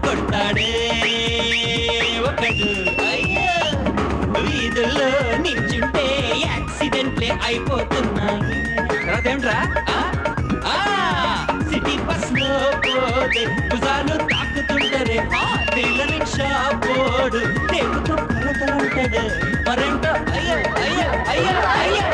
కొడతాడే ఒకడు. అయ్యో వీధుల్లో నిల్చుంటే యాక్సిడెంట్లే అయిపోతున్నాయి. తర్వాత ఏమిట్రా? సిటీ బస్ లో పోతే భుజాలు తాకుతుంటారే, నీళ్ళ రిక్షా పోడు టేపుతో కొలతలుంటాడు. మరేంటో అయ్యో అయ్యో అయ్యో అయ్యో